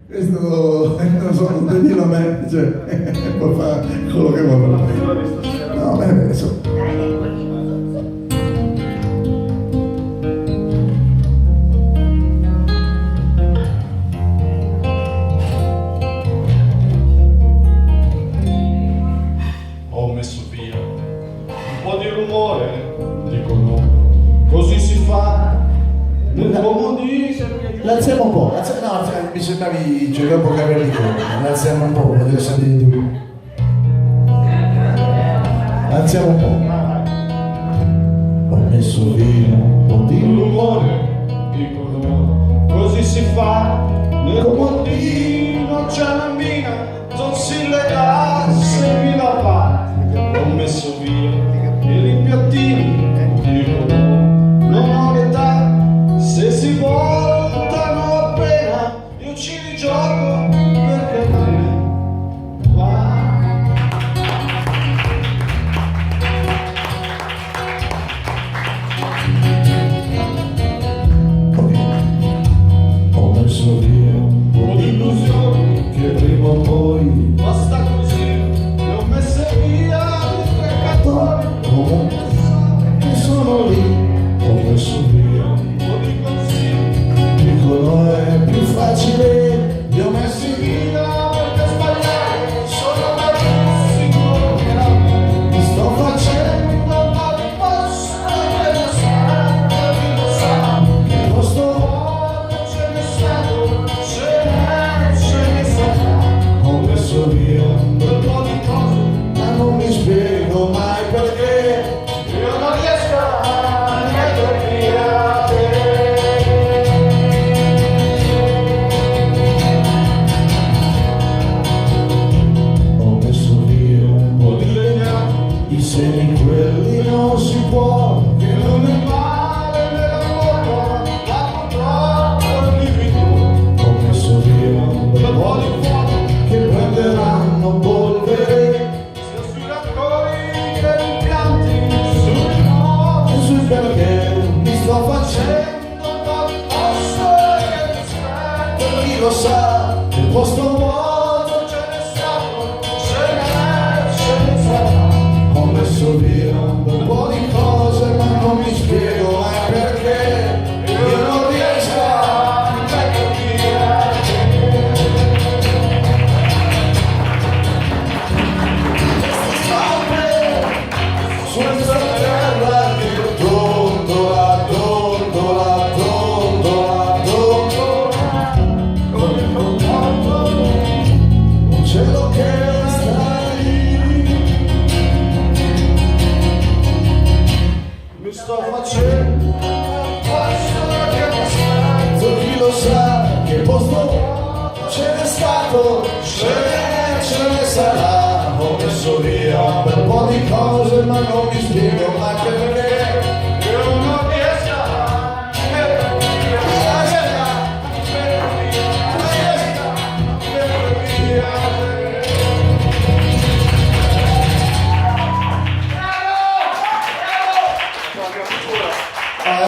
Questo non so, non devi dirlo a me, cioè, può fare quello che vuole. No, bene, adesso. Ho messo via un po' di rumore, dicono, così si fa, nel comodino. L'alziamo un po', no, mi sembravi, c'era un po' capelli corti, l'alziamo un po', devo sentire tu. Alziamo un po'. Ho messo via un po' di Rumore, dicono, così si fa, nel comodino c'è una mina, non si lega se mi la fa. Ho messo via i rimpiattini, dicono, non ho l'età, se si voltano appena, io ci rigioco perché me va. Ho messo via un po' di illusioni che prima o poi basta così, le ho messe via i peccatori, comunque che sono lì. Ho messo via un po' di consigli, dicono è più facile, li ho messi via perché sbagliare sono bravissimo che la mi sto facendo ma di posto che lo sa, chi lo sa, che posto non ce ne stato, ce ne sarà. ho messo via Un bel po' di cose, ma non mi spiego mai perché io non riesco a mettere via te. ho messo via un po' Di legname, di semi, quelli non si può, che non è male nella forma, ma purtroppo è divido. ho messo via un Un po' po' di fuoco, che prenderanno polvere sia sui raccogli che rimpianti, sui modi, e sui perché mi sto facendo ma di posto che ti aspetto. chi lo sa che posto vuoto Ce n'è stato, ce ne sarà. ho messo via un bel po' di cose ma non mi spiego mai perché io non riesco a Mettere via su questa terra che dondola, dondola, dondola, dondola con il contatto. un cielo che sta lì. Mi sto facendo un passo che mi aspetto. Chi lo sa che posto ce n'è stato, ce ne sarà. Ho messo via un bel po' di cose ma non mi spiego mai